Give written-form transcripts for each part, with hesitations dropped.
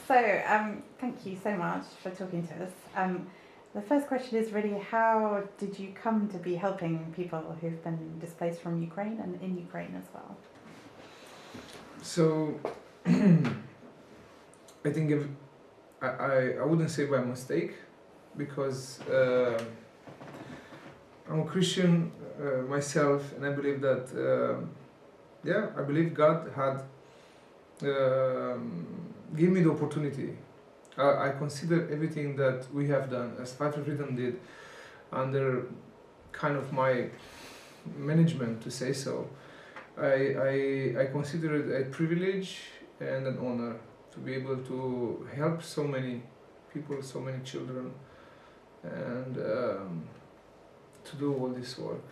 So, thank you so much for talking to us. The first question is really, how did you come to be helping people who've been displaced from Ukraine and in Ukraine as well? So, I think I wouldn't say by mistake, because I'm a Christian myself, and I believe that, I believe God had give me the opportunity. I consider everything that we have done, as Fight for Freedom did, under kind of my management, to say so. I consider it a privilege and an honor to be able to help so many people, so many children, and to do all this work.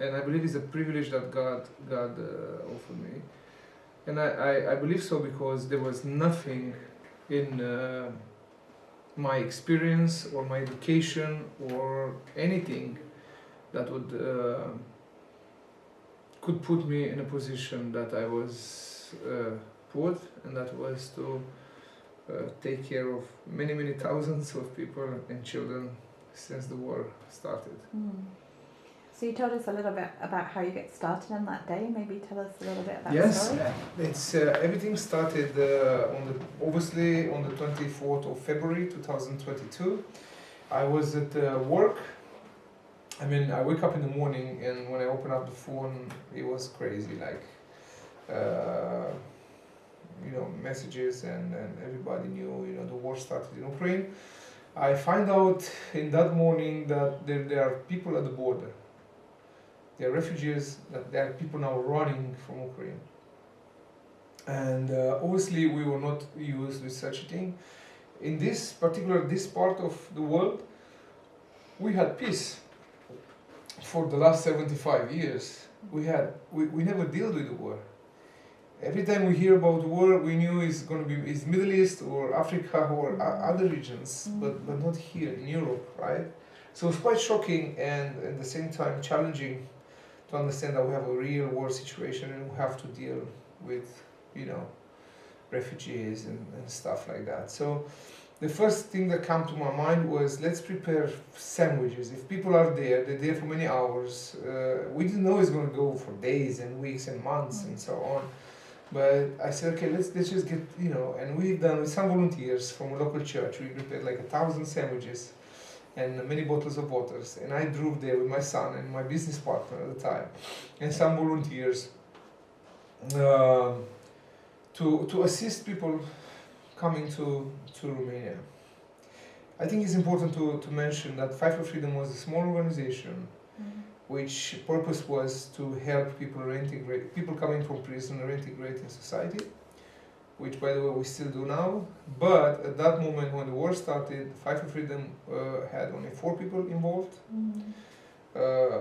And I believe it's a privilege that God offered me. And I believe so because there was nothing in my experience or my education or anything that would could put me in a position that I was put, and that was to take care of many thousands of people and children since the war started. So you told us a little bit about how you get started on that day. Maybe tell us a little bit about the Yes, story. it's everything started obviously on the 24th of February 2022. I was at work. I mean, I wake up in the morning, and when I open up the phone, it was crazy. Like, messages, and everybody knew, the war started in Ukraine. I find out in that morning that there are people at the border. There are refugees, that there are people now running from Ukraine. And obviously we were not used with such a thing. In this part of the world, we had peace. For the last 75 years, we never dealt with the war. Every time we hear about war, we knew it's going to be Middle East or Africa or other regions, but not here in Europe, right? So it's quite shocking, and at the same time challenging to understand that we have a real war situation and we have to deal with, refugees and stuff like that. So the first thing that came to my mind was, let's prepare sandwiches. If people are there, they're there for many hours. We didn't know it's going to go for days and weeks and months and so on. But I said, okay, let's just get, and we've done with some volunteers from a local church, we prepared like 1,000 sandwiches and many bottles of waters. And I drove there with my son and my business partner at the time, and some volunteers to assist people coming to Romania. I think it's important to mention that Fight for Freedom was a small organization which purpose was to help people reintegrate, people coming from prison reintegrate in society, which by the way we still do now. But at that moment when the war started, Fight for Freedom had only 4 people involved,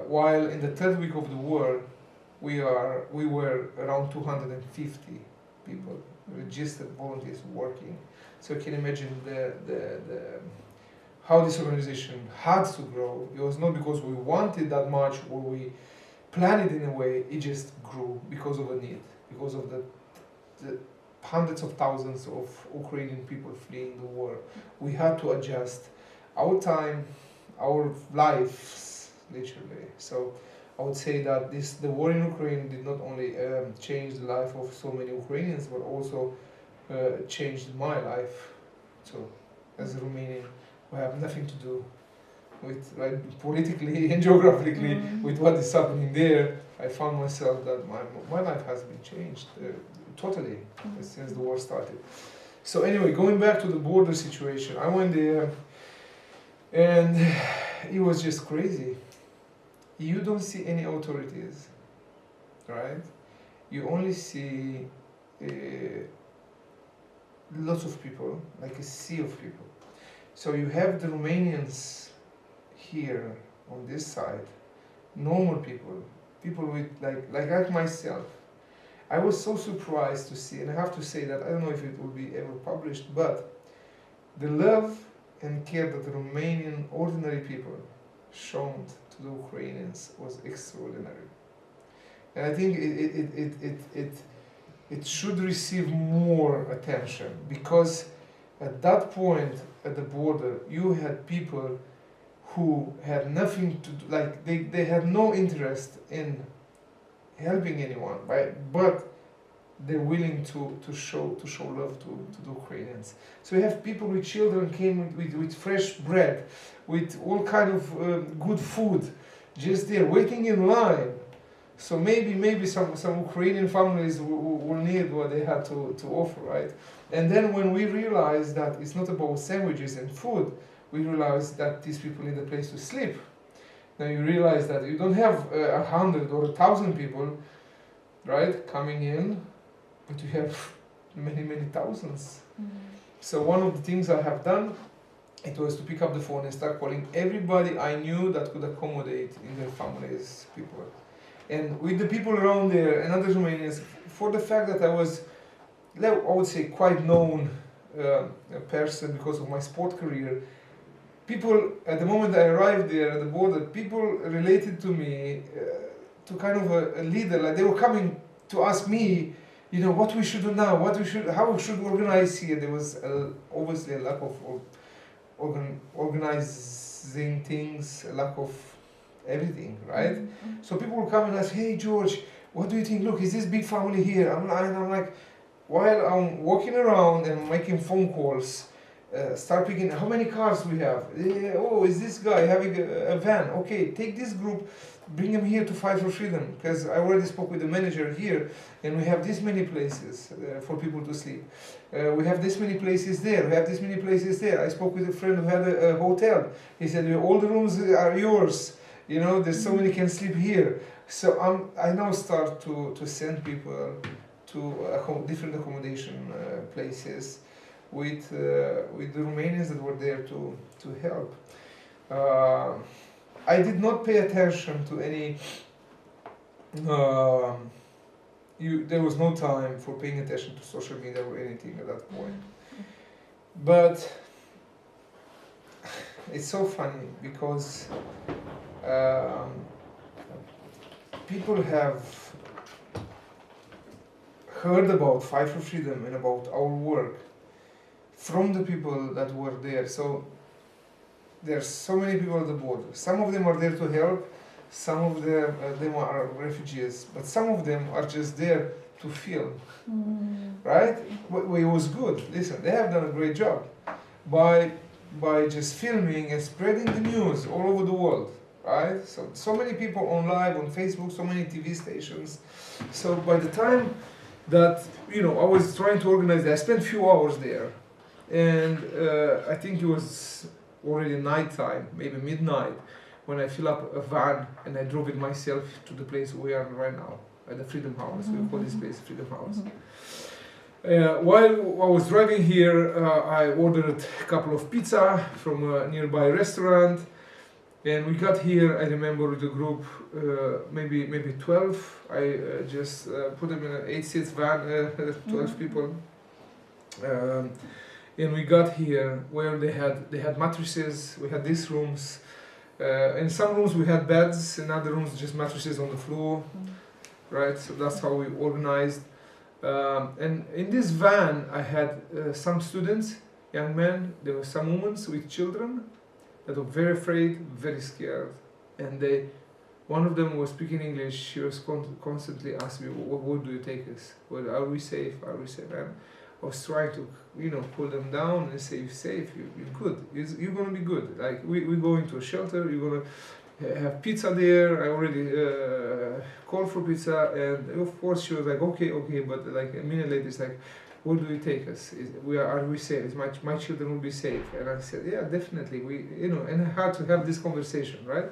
while in the third week of the war we were around 250 people, registered volunteers working. So you can imagine the how this organization had to grow. It was not because we wanted that much or we planned it in a way, it just grew because of a need, because of the hundreds of thousands of Ukrainian people fleeing the war. We had to adjust our time, our lives, literally. So I would say that the war in Ukraine did not only change the life of so many Ukrainians, but also changed my life. So as a Romanian, we have nothing to do with, politically and geographically with what is happening there. I found myself that my life has been changed totally since the war started. So anyway, going back to the border situation, I went there and it was just crazy. You don't see any authorities, right? You only see lots of people, like a sea of people. So you have the Romanians here on this side, normal people, people with like myself. I was so surprised to see, and I have to say that I don't know if it will be ever published, but the love and care that the Romanian ordinary people shown to the Ukrainians was extraordinary. And I think it should receive more attention, because At that point at the border, you had people who had nothing to do, like they had no interest in helping anyone, right? But they're willing to show love to the Ukrainians. So we have people with children came with fresh bread, with all kind of good food, just there waiting in line. So maybe some Ukrainian families will need what they had to offer, right? And then when we realized that it's not about sandwiches and food, we realized that these people need a place to sleep. Now you realize that you don't have 100 or 1,000 people, right, coming in, but you have many thousands. So one of the things I have done, it was to pick up the phone and start calling everybody I knew that could accommodate in their families, people. And with the people around there and other Romanians, for the fact that I was, I would say, quite known person because of my sport career, people, at the moment I arrived there at the border, people related to me to kind of a leader, like they were coming to ask me, you know, what we should do now, how we should organize here. There was obviously a lack of organizing things, a lack of everything, right? So people will come and ask, hey George, what do you think? Look, is this big family here? I'm like, while I'm walking around and making phone calls, start picking, how many cars we have? Oh, is this guy having a van? Okay, take this group, bring them here to Fight for Freedom, because I already spoke with the manager here, and we have this many places for people to sleep. We have this many places there, we have this many places there. I spoke with a friend who had a hotel. He said, all the rooms are yours. You know, there's so many can sleep here. So I now start to send people to different accommodation places with the Romanians that were there to help. I did not pay attention to any. There was no time for paying attention to social media or anything at that point. But it's so funny because people have heard about Fight for Freedom and about our work from the people that were there. So there's so many people at the border. Some of them are there to help, some of them are refugees, but some of them are just there to film, right? It was good. Listen, they have done a great job by just filming and spreading the news all over the world, right? So many people on live, on Facebook, so many TV stations. So by the time that, you know, I was trying to organize that, I spent a few hours there, and I think it was already nighttime, maybe midnight, when I fill up a van and I drove it myself to the place we are right now, at the Freedom House. We call this place Freedom House. While I was driving here, I ordered a couple of pizza from a nearby restaurant, and we got here. I remember with the group, maybe 12. I just put them in an 8-seat van, 12 people. And we got here where they had mattresses. We had these rooms. In some rooms we had beds. In other rooms just mattresses on the floor, right? So that's how we organized. And in this van I had some students, young men. There were some women with children that were very afraid, very scared. And one of them was speaking English. She was constantly asking me, "Where do you take us? Are we safe? Are we safe?" And I was trying to, you know, pull them down and say, "You're safe. You're good. You're gonna be good. Like we're going to a shelter. You're gonna have pizza there. I already called for pizza." And of course she was like, "Okay." But like a minute later, it's like, "Where do you take us? Are we safe? Is my children will be safe?" And I said, "Yeah, definitely. And I had to have this conversation, right?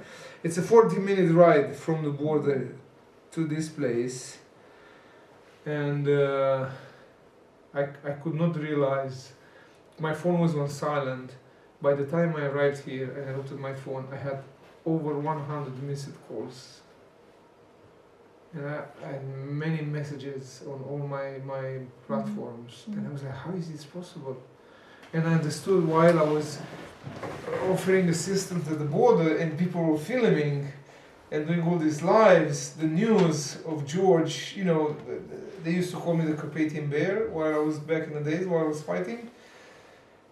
It's a 40-minute ride from the border to this place, and I could not realize my phone was on silent. By the time I arrived here and I looked at my phone, I had over 100 missed calls. And I had many messages on all my platforms. And I was like, how is this possible? And I understood while I was offering assistance at the border and people were filming and doing all these lives, the news of George, you know, they used to call me the Carpathian Bear while I was back in the days while I was fighting.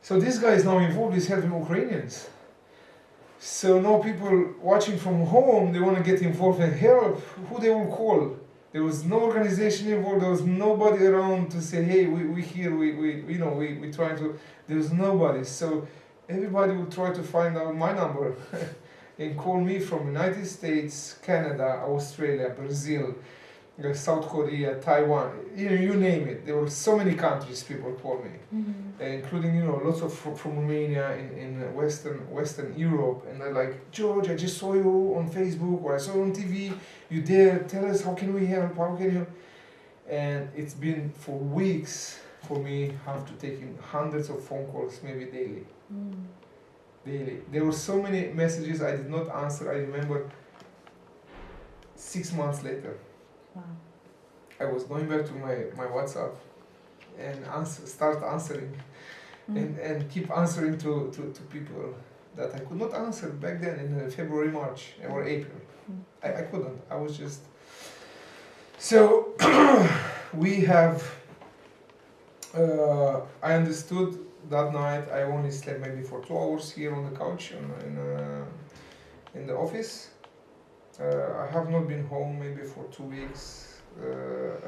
So this guy is now involved, he's helping Ukrainians. So now people watching from home, they want to get involved and help. Who they will call? There was no organization involved. There was nobody around to say, "Hey, we here. We try to." There was nobody. So everybody will try to find out my number and call me from United States, Canada, Australia, Brazil, South Korea, Taiwan. You name it. There were so many countries people call me. Including lots of from Romania in Western Europe, and they're like, George, I just saw you on Facebook or I saw you on TV. You there? Tell us, how can we help? How can you? And it's been for weeks for me have to take in hundreds of phone calls, maybe daily. Daily. There were so many messages I did not answer. I remember 6 months later. Wow. I was going back to my WhatsApp and start answering and keep answering to people that I could not answer back then in February, March or April. I couldn't. I was just... So we have... I understood that night I only slept maybe for 2 hours here on the couch in the office. I have not been home maybe for 2 weeks.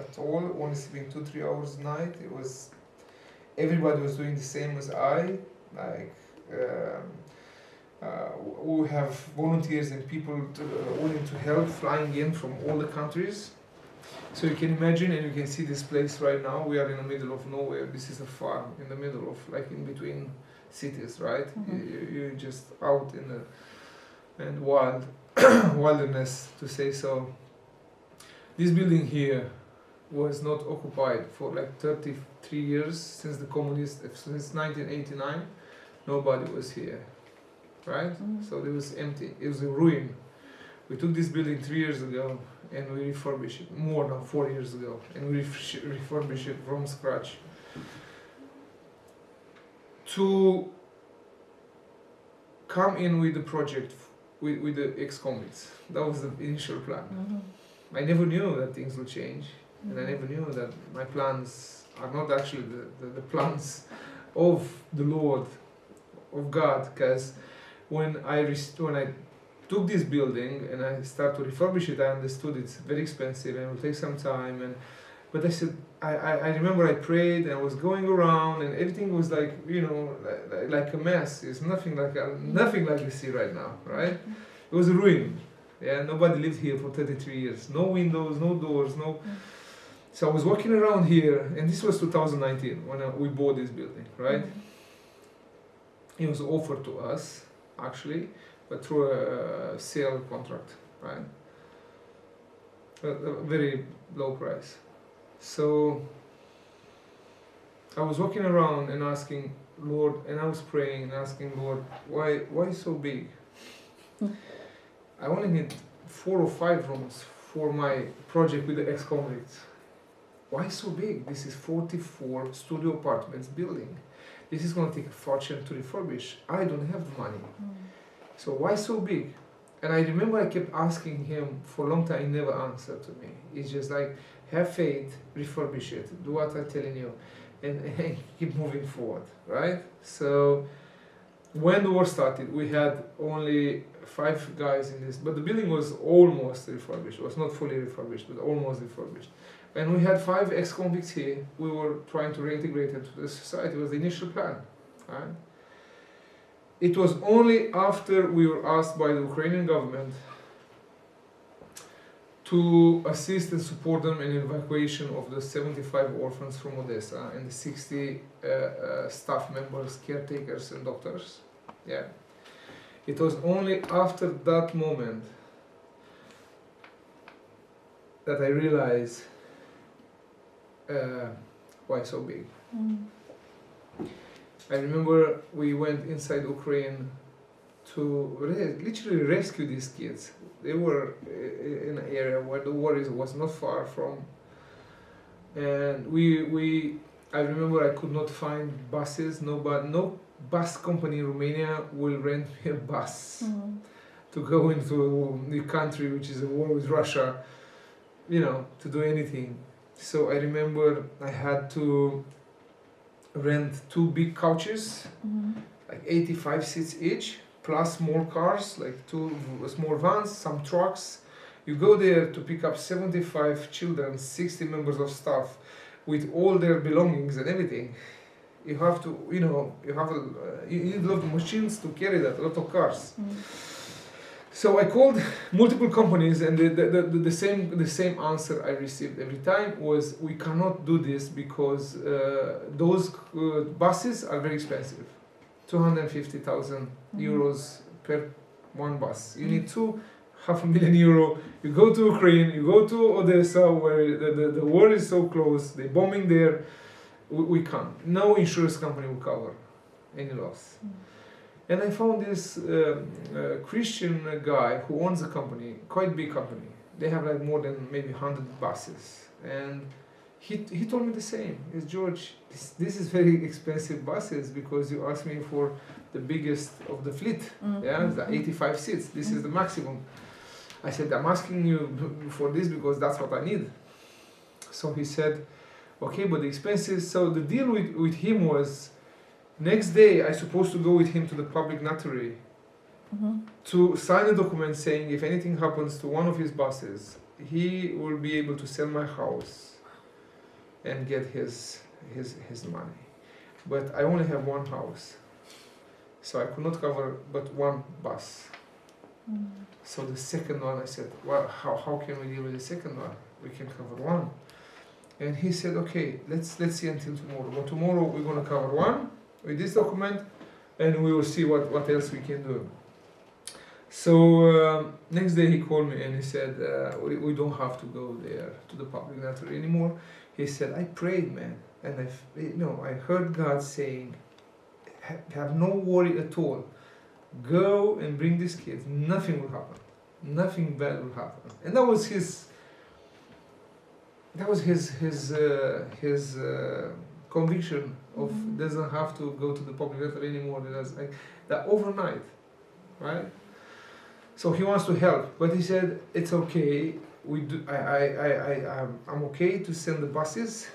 At all, only sleeping 2-3 hours a night. It was everybody was doing the same as I. Like we have volunteers and people willing to help, flying in from all the countries. So you can imagine, and you can see this place right now. We are in the middle of nowhere. This is a farm in the middle of, like, in between cities, right? You're just out in the wild wilderness, to say so. This building here was not occupied for like 33 years since since 1989. Nobody was here, right? So it was empty. It was a ruin. We took this building 3 years ago and we refurbished it, more than 4 years ago, and we refurbished it from scratch. To come in with the project with the ex-convicts, that was the initial plan. I never knew that things would change, and I never knew that my plans are not actually the plans of the Lord, of God, because when I took this building and I started to refurbish it, I understood it's very expensive and it will take some time. But I said, I remember I prayed and I was going around and everything was like, like a mess. It's nothing like you see right now, right? It was a ruin. Yeah, nobody lived here for 33 years. No windows, no doors, no. So I was walking around here, and this was 2019 when we bought this building, right? It was offered to us, actually, but through a sale contract, right? A very low price. So I was walking around and asking Lord, and I was praying and asking Lord, why so big? I only need 4 or 5 rooms for my project with the ex-convicts. Why so big? This is 44 studio apartments building. This is going to take a fortune to refurbish. I don't have the money. So why so big? And I remember I kept asking him for a long time. He never answered to me. It's just like, have faith, refurbish it, do what I'm telling you, and keep moving forward, right? So when the war started, we had only 5 guys in this, but the building was almost refurbished. It was not fully refurbished, but almost refurbished. And we had 5 ex-convicts here. We were trying to reintegrate them to the society. It was the initial plan, right? It was only after we were asked by the Ukrainian government to assist and support them in evacuation of the 75 orphans from Odessa and the 60 staff members, caretakers and doctors. Yeah. It was only after that moment that I realized why so big. I remember we went inside Ukraine to literally rescue these kids. They were in an area where the war was not far from. And I remember I could not find buses. No bus company in Romania will rent me a bus to go into the country which is at war with Russia, to do anything. So I remember I had to rent 2 big couches, like 85 seats each, plus more cars, like 2 small vans, some trucks. You go there to pick up 75 children, 60 members of staff, with all their belongings and everything. You have to, you need a lot of machines to carry that, a lot of cars. So I called multiple companies, and the same answer I received every time was, we cannot do this because those buses are very expensive, 250,000 euros per one bus. You need €500,000. You go to Ukraine, you go to Odessa, where the war is so close, they're bombing there. We can't. No insurance company will cover any loss. And I found this Christian guy who owns a company, quite big company. They have like more than maybe 100 buses. And he told me the same. He said, George, this is very expensive buses because you asked me for the biggest of the fleet. The 85 seats. This is the maximum. I said, I'm asking you for this because that's what I need. So he said, okay, but the expenses. So the deal with him was, next day I supposed to go with him to the public notary to sign a document saying if anything happens to one of his buses, he will be able to sell my house and get his money. But I only have one house, so I could not cover but one bus. So the second one, I said, well, how can we deal with the second one? We can cover one. And he said, okay, let's see until tomorrow. But tomorrow we're going to cover one with this document, and we will see what else we can do. So next day he called me and he said, we don't have to go there to the public notary anymore. He said, I prayed, man, and I heard God saying, have no worry at all. Go and bring these kids. Nothing will happen. Nothing bad will happen. And that was his conviction of doesn't have to go to the public notary anymore. That's like that overnight, right? So he wants to help, but he said it's okay. I'm okay to send the buses,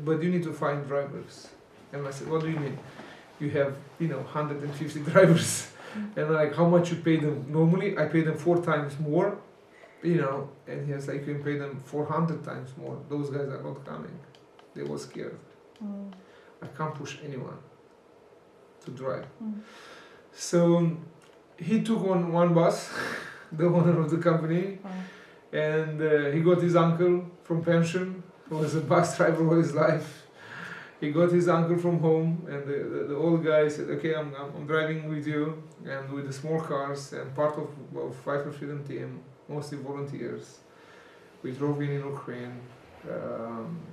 but you need to find drivers. And I said, what do you mean? You have 150 drivers, and like how much you pay them? Normally I pay them 4 times more. And he was like, you can pay them 400 times more. Those guys are not coming. They were scared. I can't push anyone to drive. So he took on one bus, the owner of the company, and he got his uncle from pension, who was a bus driver all his life. He got his uncle from home, and the old guy said, okay, I'm driving with you, and with the small cars, and part of Fight for Freedom team, mostly volunteers. We drove in Ukraine.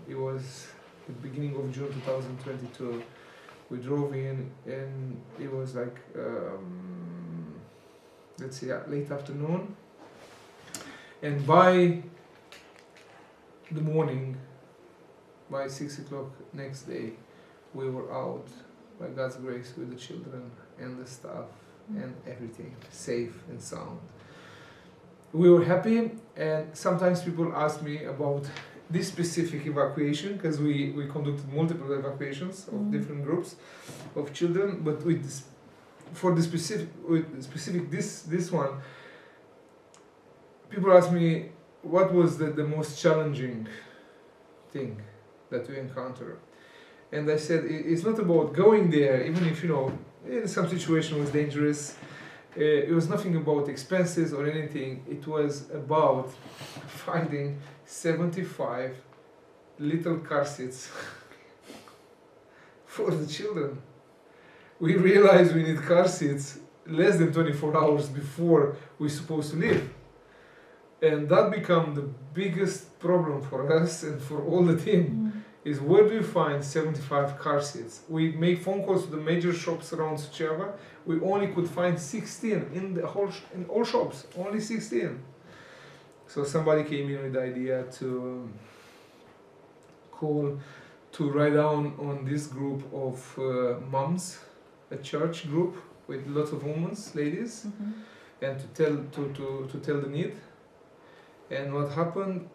It was the beginning of June 2022. We drove in, and it was like, let's say, late afternoon. And by the morning, by 6 o'clock next day, we were out, by God's grace, with the children and the staff and everything, safe and sound. We were happy, and sometimes people ask me about this specific evacuation, because we conducted multiple evacuations of different groups of children, but with this, for the specific this one, people ask me what was the most challenging thing that we encountered, and I said it's not about going there, even if in some situation was dangerous. It was nothing about expenses or anything. It was about finding 75 little car seats for the children. We realized we need car seats less than 24 hours before we're supposed to leave. And that became the biggest problem for us and for all the team, is where do you find 75 car seats? We make phone calls to the major shops around Suceava. We only could find 16 in all shops, only 16. So somebody came in with the idea to write down on this group of moms, a church group with lots of women, ladies, and to tell the need. And what happened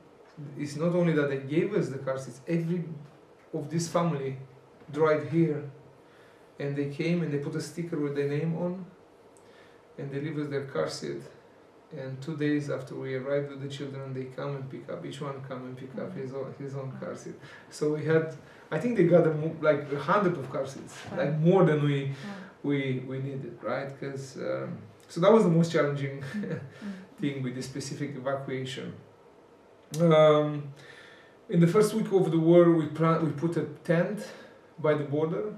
is not only that they gave us the car seats, every of this family drive here. And they came and they put a sticker with their name on, and they leave us their car seat. And 2 days after we arrived with the children, they come and pick up, each one come and pick up his own car seat. So we had, I think they got like 100 of car seats, like more than we needed, right? Because so that was the most challenging thing with this specific evacuation. In the first week of the war, we put a tent by the border,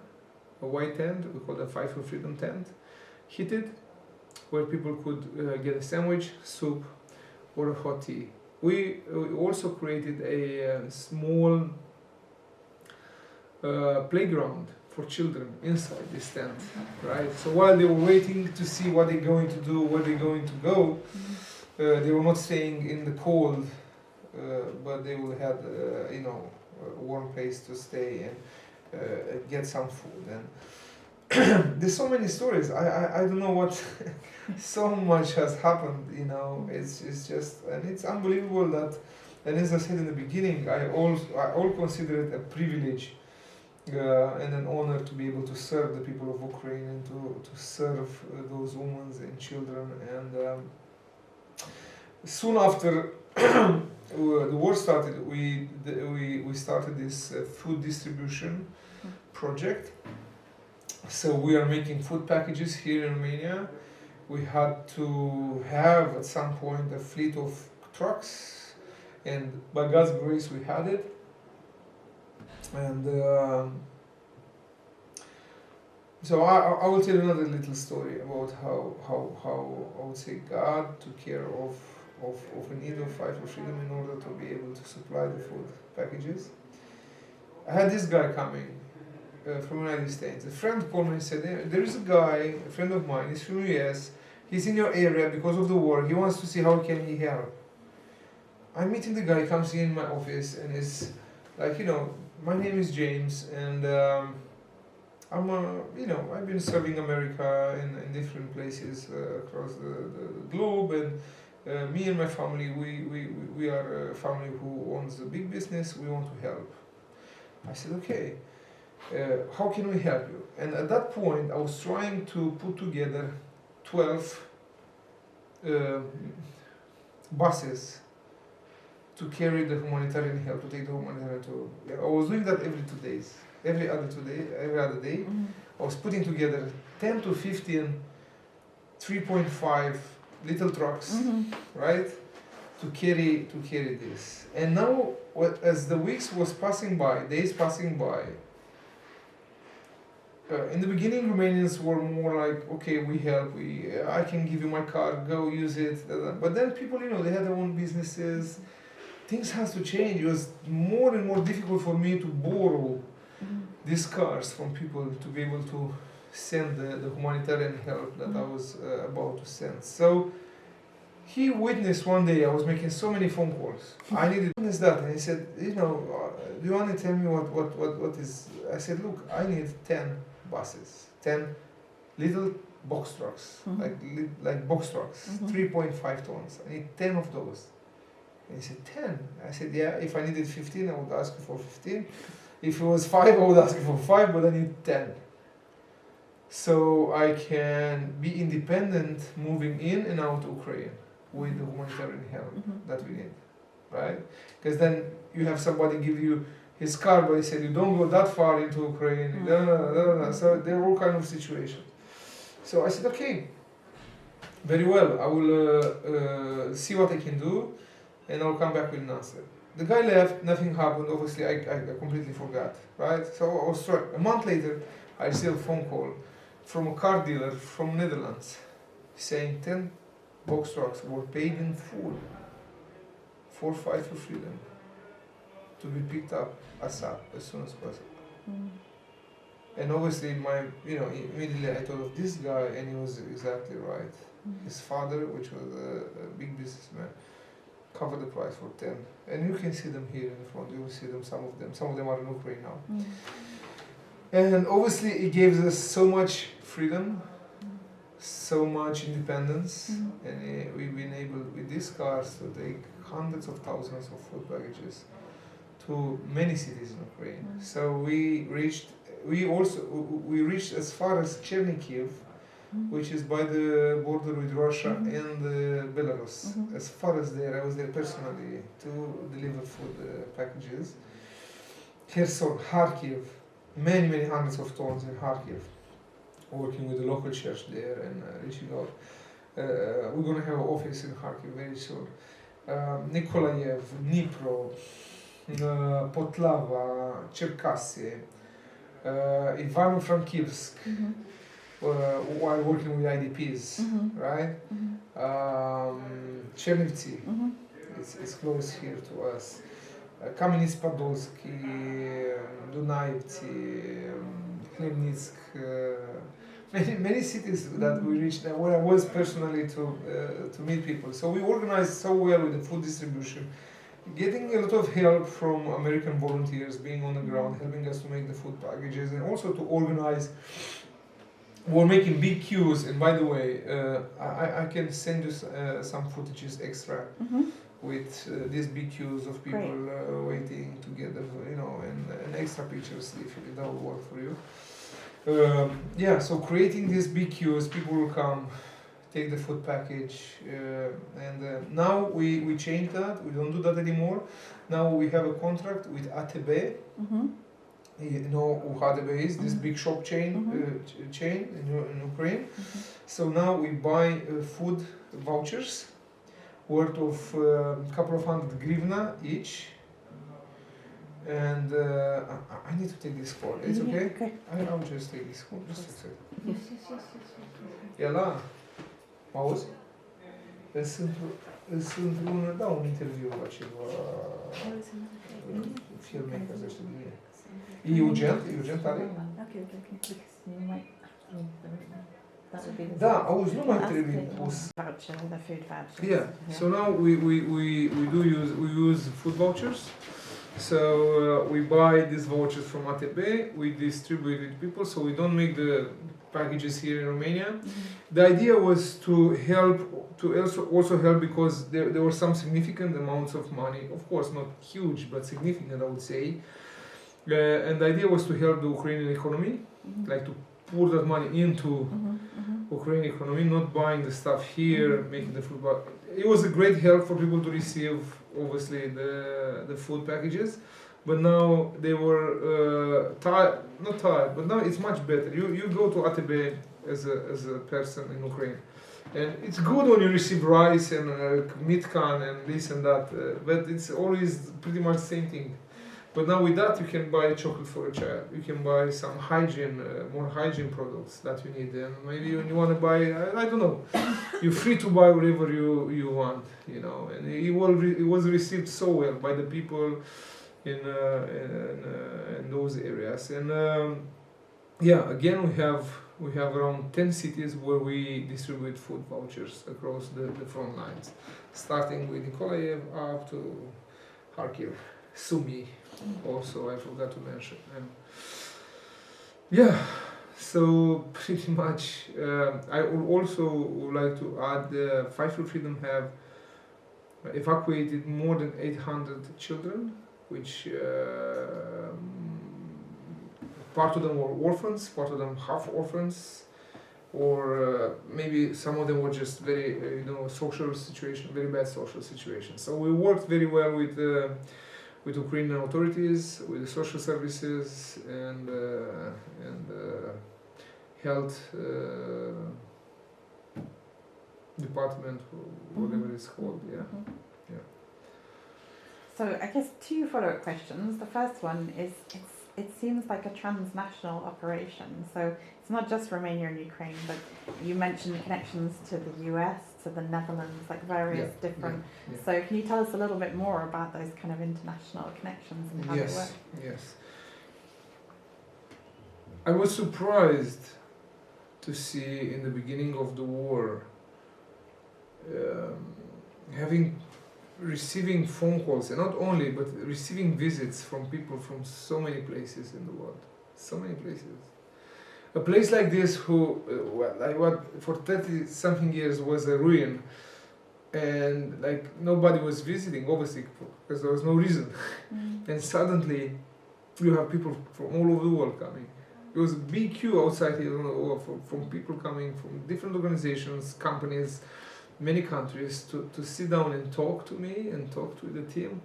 a white tent, we call it a Fight for Freedom tent, heated, where people could get a sandwich, soup, or a hot tea. We also created a small playground for children inside this tent, right? So while they were waiting to see what they're going to do, where they're going to go, they were not staying in the cold, but they will have, a warm place to stay and get some food. And there's so many stories. I don't know what. So much has happened. It's just, and it's unbelievable that. And as I said in the beginning, I all consider it a privilege and an honor to be able to serve the people of Ukraine and to serve those women and children. And soon after the war started, we started this food distribution project. So we are making food packages here in Romania. We had to have at some point a fleet of trucks, and by God's grace we had it. And so I will tell you another little story about how I would say God took care of a need of Fight for Freedom in order to be able to supply the food packages. I had this guy coming from the United States. A friend called me and said, there is a guy, a friend of mine, he's from the US, he's in your area because of the war, he wants to see how can he help. I'm meeting the guy, comes in my office and is like, my name is James and I've been serving America in different places across the globe, and me and my family, we are a family who owns a big business, we want to help. I said, okay. How can we help you? And at that point, I was trying to put together 12 buses to carry the humanitarian help, to take the humanitarian to. I was doing that every 2 days, every other day. Mm-hmm. I was putting together 10 to 15 3.5 little trucks, right, to carry this. And now, as the weeks was passing by, days passing by. In the beginning, Romanians were more like, okay, we help, I can give you my car, go use it. But then people, they had their own businesses. Things has to change. It was more and more difficult for me to borrow these cars from people to be able to send the humanitarian help that I was about to send. So he witnessed one day I was making so many phone calls. I needed to witness that, and he said, do you want to tell me what is? I said, look, I need 10 buses, 10 little box trucks, like box trucks, 3.5 tons. I need 10 of those. And he said, 10? I said, yeah, if I needed 15, I would ask you for 15. If it was 5, I would ask you for 5, but I need 10. So I can be independent moving in and out of Ukraine with the humanitarian help that we need, right? Because then you have somebody give you his car, but he said, you don't go that far into Ukraine, So there are all kind of situations. So I said, okay, very well, I will see what I can do, and I'll come back with an answer. The guy left, nothing happened, obviously I completely forgot, right? So I was struck. A month later, I received a phone call from a car dealer from Netherlands saying 10 box trucks were paid in full for Fight for Freedom to be picked up ASAP, as soon as possible. And obviously immediately I thought of this guy, and he was exactly right. His father, which was a big businessman, covered the price for 10. And you can see them here in the front, you will see them, some of them are in Ukraine now. And obviously it gives us so much freedom, so much independence, and we've been able with these cars to take hundreds of thousands of food packages to many cities in Ukraine. So we reached we reached as far as Chernihiv, which is by the border with Russia and Belarus. As far as there, I was there personally to deliver food packages. Kherson, Kharkiv, many hundreds of tons in Kharkiv, working with the local church there and reaching out. We're going to have an office in Kharkiv very soon. Nikolaev, Dnipro, Potlava, Cherkasy, Ivano-Frankivsk, while working with IDPs, right? Chernivtsi, it's close here to us. Kamenets-Podolsky, Dunaevtsi, Khmelnytsk, many cities that we reached where I was personally to meet people. So we organized so well with the food distribution, getting a lot of help from American volunteers being on the ground, helping us to make the food packages, and also to organize. We're making big queues, and by the way, I can send you some footages extra with these big queues of people waiting together, you know, and extra pictures if that will work for you. Yeah, so creating these big queues, people will come, take the food package, and now we changed that. We don't do that anymore. Now we have a contract with ATB. You know who ATB is, this big shop chain in Ukraine. So now we buy food vouchers worth of a couple of hundred hryvnia each. And I need to take this call. It's okay? Okay. I'll just take this call. Just a second. Yes. Ela, mă auzi? Sunt un interviu la ceva filmmakers ăștia din mine. E urgent tare? Okay. Because you might that would be the Da, auzi, nu mai trebuie pus. voucher, the food voucher. Yeah. So now we use food vouchers. So we buy these vouchers from ATB, we distribute it to people, so we don't make the packages here in Romania. The idea was to help, also help because there were some significant amounts of money, of course not huge, but significant I would say. And the idea was to help the Ukrainian economy, like to pour that money into Ukrainian economy, not buying the stuff here, making the food. But it was a great help for people to receive, obviously, the food packages. But now they were not tired, but now it's much better. You go to ATB as a person in Ukraine, and it's good when you receive rice and meat can and this and that, but it's always pretty much the same thing. But now with that you can buy chocolate for a child, you can buy some hygiene, more hygiene products that you need, and maybe when you want to buy, I don't know, you're free to buy whatever you want, you know, and it was received so well by the people in those areas. And yeah, again we have around 10 cities where we distribute food vouchers across the front lines, starting with Nikolaev up to Kharkiv, Sumy also I forgot to mention. And yeah, so pretty much I would also like to add the Fight for Freedom have evacuated more than 800 children, which part of them were orphans, part of them half orphans, or maybe some of them were just very social situation, very bad social situation. So we worked very well with Ukrainian authorities, with the social services and health department, whatever it's called. Yeah. So I guess 2 follow-up questions. The first one is it seems like a transnational operation. So it's not just Romania and Ukraine, but you mentioned connections to the US, to the Netherlands, like various different. So can you tell us a little bit more about those kind of international connections and how they work? Yes. I was surprised to see in the beginning of the war receiving phone calls, and not only, but receiving visits from people from so many places in the world. So many places. A place like this for 30 something years was a ruin, and like nobody was visiting, obviously, because there was no reason. And suddenly you have people from all over the world coming, It was a big queue outside here from people coming from different organizations, companies, many countries to sit down and talk to me and talk to the team.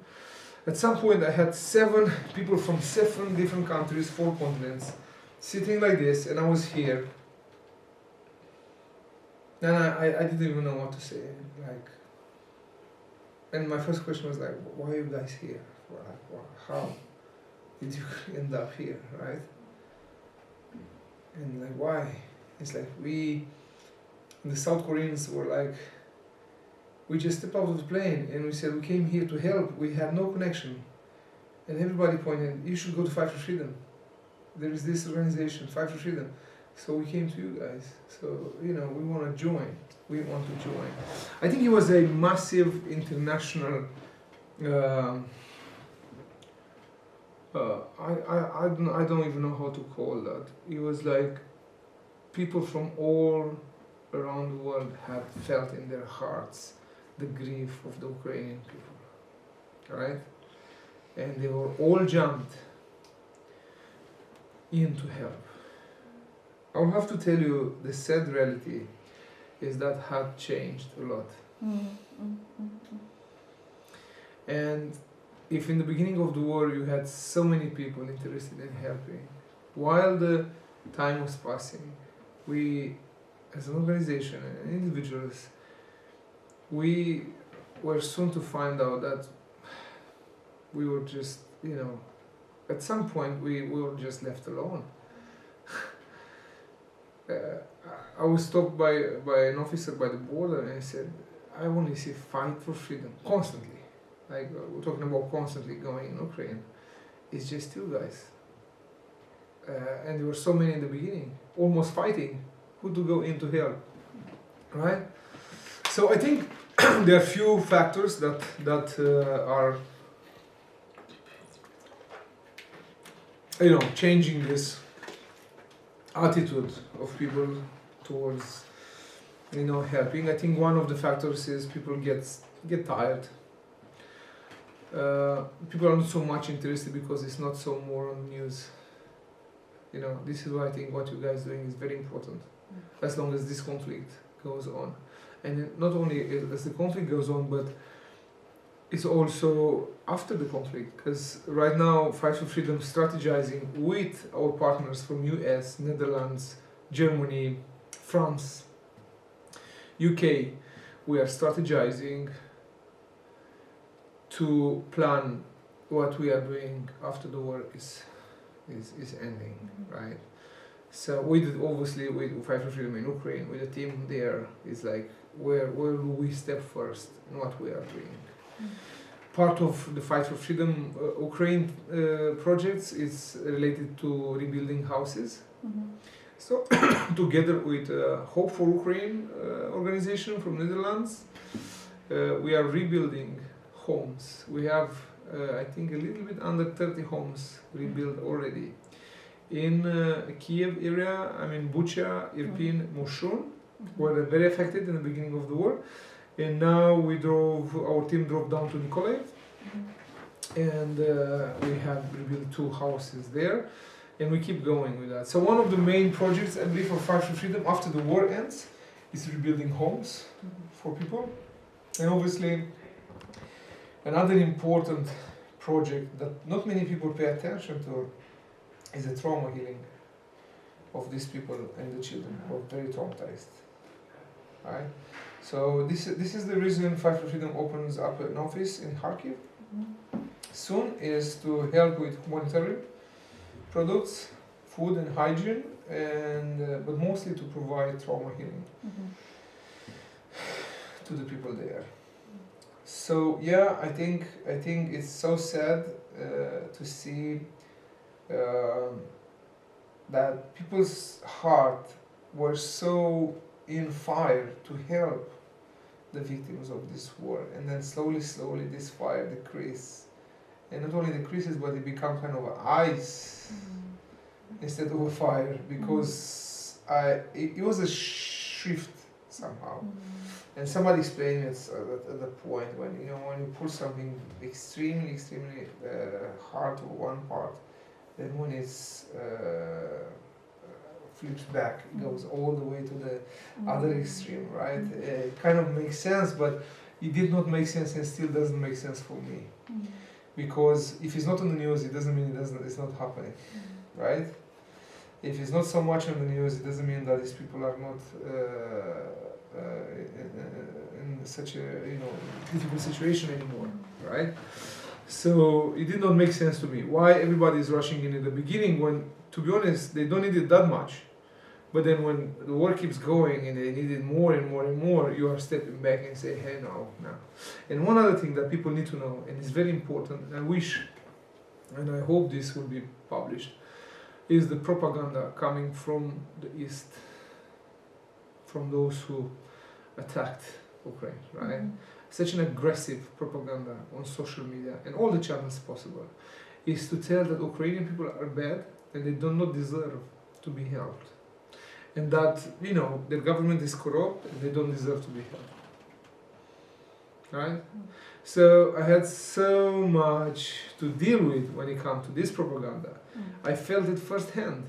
At some point, I had 7 people from 7 different countries, 4 continents, sitting like this, and I was here. And I didn't even know what to say. Like, and my first question was like, why are you guys here? How did you end up here, right? And like, why? It's like the South Koreans were like, we just stepped out of the plane and we said we came here to help. We had no connection. And everybody pointed, you should go to Fight for Freedom. There is this organization, Fight for Freedom. So we came to you guys. So, we want to join. We want to join. I think it was a massive international, I don't even know how to call that. It was like people from all around the world had felt in their hearts the grief of the Ukrainian people, right? And they were all jumped in to help. I'll have to tell you, the sad reality is that had changed a lot. And if in the beginning of the war you had so many people interested in helping, while the time was passing, we, as an organization and individuals, we were soon to find out that we were just, at some point we were just left alone. I was stopped by an officer by the border and he said, I only see Fight for Freedom constantly. Like, we're talking about constantly going in Ukraine. It's just you guys. And there were so many in the beginning, almost fighting who to go in to help, right? So I think there are few factors that are, changing this attitude of people towards, helping. I think one of the factors is people get tired. People are not so much interested because it's not so more on news. This is why I think what you guys are doing is very important, as long as this conflict goes on. And not only as the conflict goes on, but it's also after the conflict, because right now Fight for Freedom strategizing with our partners from US, Netherlands, Germany, France, UK, we are strategizing to plan what we are doing after the war is ending, right? So we did, obviously with Fight for Freedom in Ukraine, with the team there, is like where do we step first and what we are doing. Part of the Fight for Freedom Ukraine projects is related to rebuilding houses. So together with Hope for Ukraine organization from Netherlands, we are rebuilding homes. We have I think a little bit under 30 homes rebuilt already in Kiev area. I mean Bucha, Irpin, Moshun were very affected in the beginning of the war, and now our team drove down to Nikolaev, and we have rebuilt 2 houses there, and we keep going with that. So one of the main projects, I believe, for Fight for Freedom after the war ends is rebuilding homes for people. And obviously another important project that not many people pay attention to is the trauma healing of these people and the children who are very traumatized. Right? So this is the reason Fight for Freedom opens up an office in Kharkiv soon, is to help with humanitarian products, food and hygiene, and but mostly to provide trauma healing to the people there. So yeah, I think it's so sad to see that people's heart were so in fire to help the victims of this war, and then slowly this fire decreases, and not only decreases, but it becomes kind of ice instead of a fire, because it was a shift somehow. And somebody explained it at the point when when you put something extremely hard to one part, then when it's flips back. It goes all the way to the other extreme, right? It kind of makes sense, but it did not make sense and still doesn't make sense for me. Because if it's not on the news, it doesn't mean it's not happening, right? If it's not so much on the news, it doesn't mean that these people are not in such a difficult situation anymore, right? So it did not make sense to me. Why everybody is rushing in the beginning when, to be honest, they don't need it that much. But then when the war keeps going and they need it more and more and more, you are stepping back and say, hey, no. And one other thing that people need to know, and it's very important, and I wish, and I hope this will be published, is the propaganda coming from the East, from those who attacked Ukraine, right? Such an aggressive propaganda on social media and all the channels possible is to tell that Ukrainian people are bad and they do not deserve to be helped. And that, their government is corrupt and they don't deserve to be helped. Right? So I had so much to deal with when it comes to this propaganda. I felt it firsthand.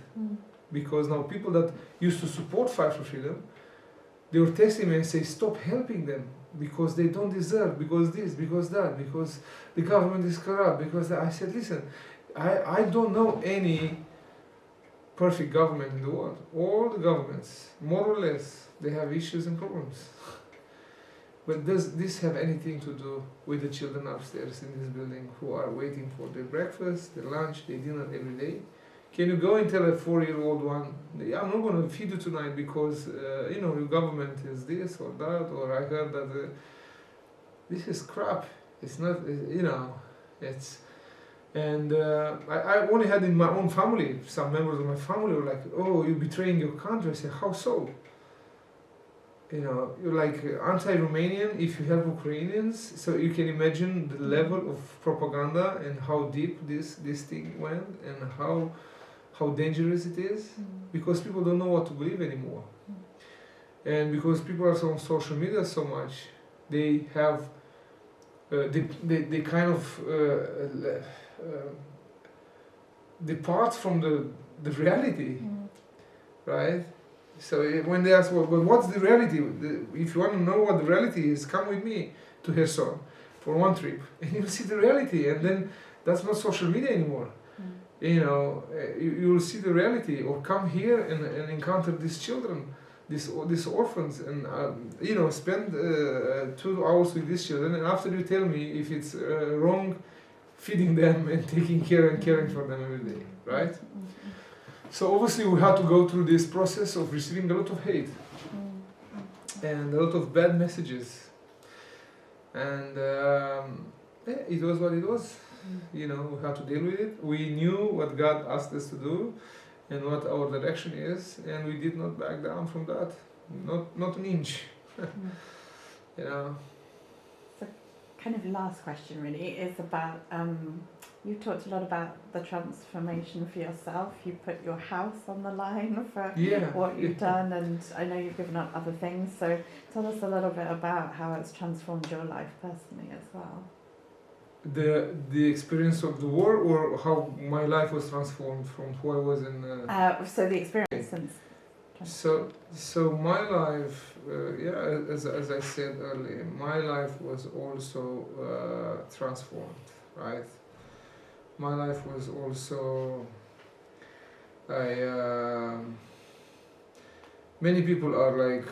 Because now people that used to support Fight for Freedom, they were texting me and say, stop helping them because they don't deserve, because this, because that, because the government is corrupt, because that. I said, listen, I don't know any perfect government in the world. All the governments, more or less, they have issues and problems. But does this have anything to do with the children upstairs in this building who are waiting for their breakfast, their lunch, their dinner every day? Can you go and tell a 4-year-old one, yeah, I'm not going to feed you tonight because, your government is this or that, or I heard that this is crap. It's not, it's... And I only had in my own family, some members of my family were like, oh, you're betraying your country. I said, how so? You're like anti-Romanian if you help Ukrainians. So you can imagine the level of propaganda and how deep this thing went and how dangerous it is. Because people don't know what to believe anymore. And because people are on social media so much, they have, they kind of depart from the reality, right? So when they ask, well, but what's the reality? If you want to know what the reality is, come with me to Kherson for one trip, and you'll see the reality. And then that's not social media anymore. You will see the reality, or come here and encounter these children, these orphans, and spend 2 hours with these children. And after you tell me if it's wrong, feeding them and taking care and caring for them every day, right? So obviously we had to go through this process of receiving a lot of hate and a lot of bad messages. And it was what it was. We had to deal with it. We knew what God asked us to do and what our direction is, and we did not back down from that. Not an inch. So kind of last question really is about, you talked a lot about the transformation for yourself. You put your house on the line for what you've done, and I know you've given up other things. So tell us a little bit about how it's transformed your life personally as well. The experience of the war, or how my life was transformed from who I was in... So the experience since... So my life, as I said earlier, my life was also transformed, right? My life was also... many people are like...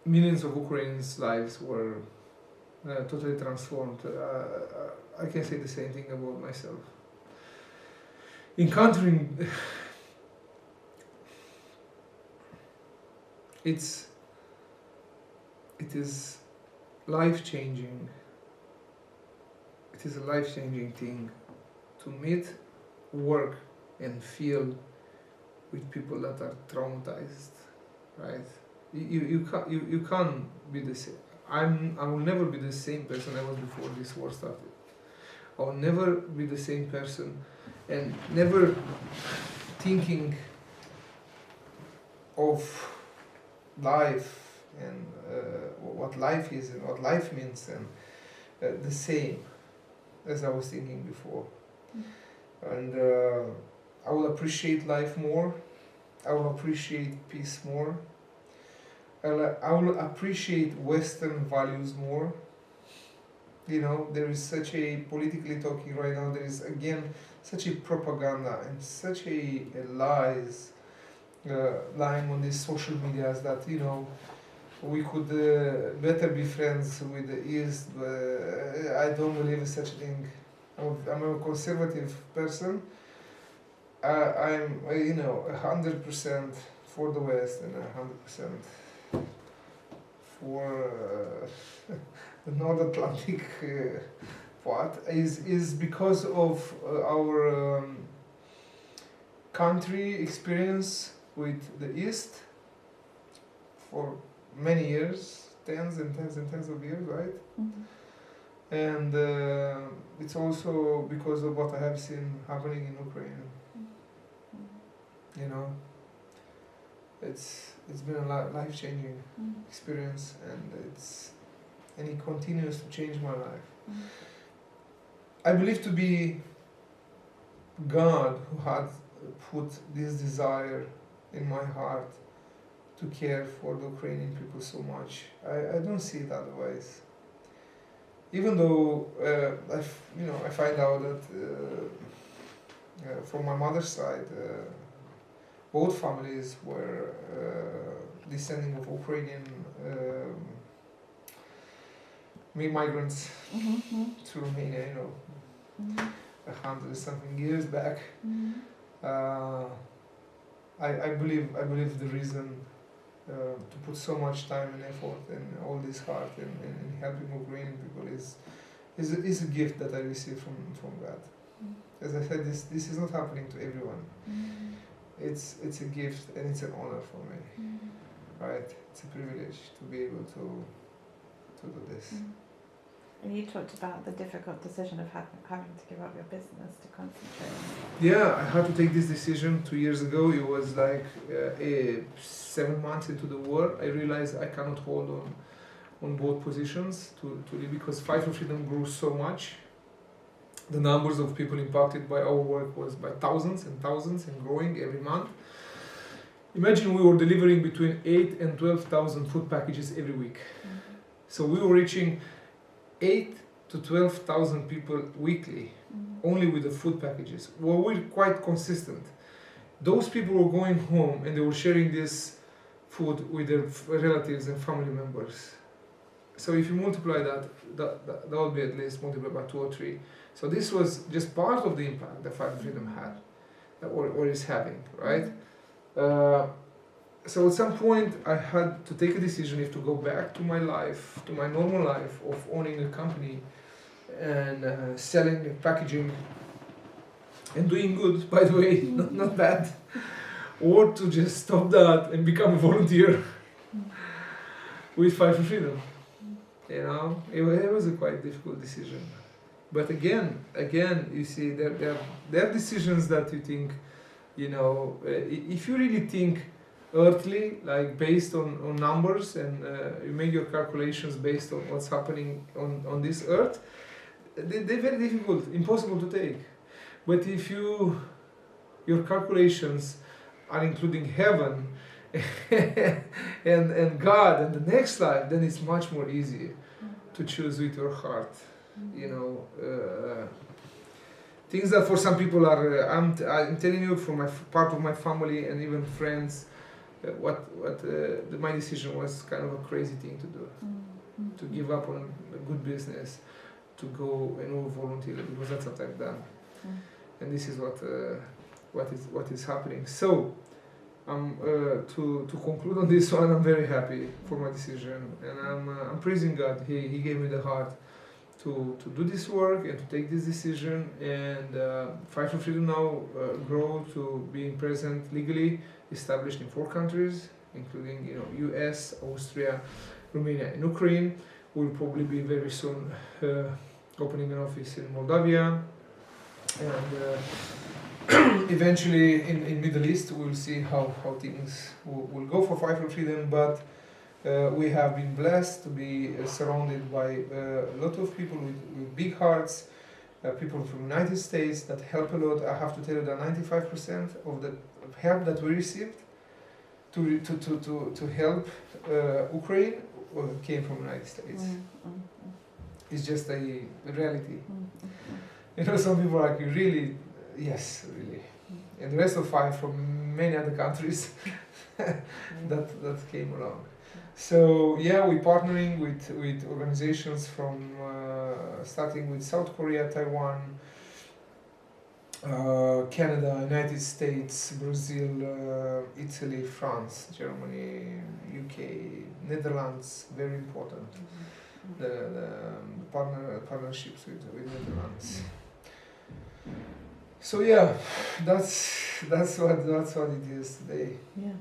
Millions of Ukrainians' lives were totally transformed. I can say the same thing about myself. Encountering... It is life-changing. It is a life-changing thing to meet, work, and feel with people that are traumatized, right? You can't be the same. I will never be the same person I was before this war started. I will never be the same person, and never thinking of life and what life is and what life means, and the same as I was thinking before. And I will appreciate life more. I will appreciate peace more. I will appreciate Western values more. You know, there is such a, politically talking right now, there is again such a propaganda and such a lies lying on these social medias that, you know, we could better be friends with the East, but I don't believe in such a thing. I'm a conservative person. I'm, you know, 100% for the West and 100% for the North Atlantic part is because of our country experience with the East for many years, tens and tens and tens of years, right? Mm-hmm. And it's also because of what I have seen happening in Ukraine. You know, it's been a life-changing experience, and it continues to change my life. I believe to be God who had put this desire in my heart to care for the Ukrainian people so much. I don't see it otherwise. Even though I find out that from my mother's side, both families were descending of Ukrainian migrants to Romania, you know, 100-something years back. I believe the reason to put so much time and effort and all this heart in helping Ukrainian people is a gift that I received from God. As I said, this is not happening to everyone. It's a gift and it's an honor for me, right? It's a privilege to be able to do this. And you talked about the difficult decision of having to give up your business to concentrate. Yeah, I had to take this decision 2 years ago. It was like 7 months into the war. I realized I cannot hold on both positions to live, because Fight for Freedom grew so much. The numbers of people impacted by our work was by thousands and thousands and growing every month. Imagine we were delivering between 8 and 12,000 food packages every week. So we were reaching 8 to 12,000 people weekly, only with the food packages. Well, we're quite consistent. Those people were going home and they were sharing this food with their relatives and family members. So if you multiply that would be at least multiplied by 2 or 3. So this was just part of the impact that Fight for Freedom had, or is having, right? So at some point I had to take a decision if to go back to my life, to my normal life of owning a company and selling and packaging and doing good, by the way, not bad, or to just stop that and become a volunteer with Fight for Freedom. You know, it was a quite difficult decision. But again, you see, there are decisions that you think, you know, if you really think earthly, like based on numbers, and you make your calculations based on what's happening on this earth, they're very difficult, impossible to take. But if your calculations are including heaven and God and the next life, then it's much more easy to choose with your heart. You know, things that for some people are, I'm telling you, for part of my family and even friends, my decision was kind of a crazy thing to do, to give up on a good business, to go and volunteer, because that's what I've done, and this is what is happening. So, to conclude on this one, I'm very happy for my decision, and I'm praising God. He gave me the heart to do this work and to take this decision, and Fight for Freedom now grow to being present legally, established in 4 countries, including, you know, US, Austria, Romania, and Ukraine. We'll probably be very soon opening an office in Moldavia, and eventually in Middle East. We'll see how things will go for Fight for Freedom, but we have been blessed to be surrounded by a lot of people with big hearts, people from United States that help a lot. I have to tell you that 95% of the help that we received to help Ukraine came from United States. It's just a reality. You know, some people are like, really? Yes, really. And the rest of five from many other countries that came along. So yeah, we're partnering with organizations from starting with South Korea, Taiwan, Canada, United States, Brazil, Italy, France, Germany, UK, Netherlands, very important. The partnerships with Netherlands. So yeah, that's what it is today. Yeah.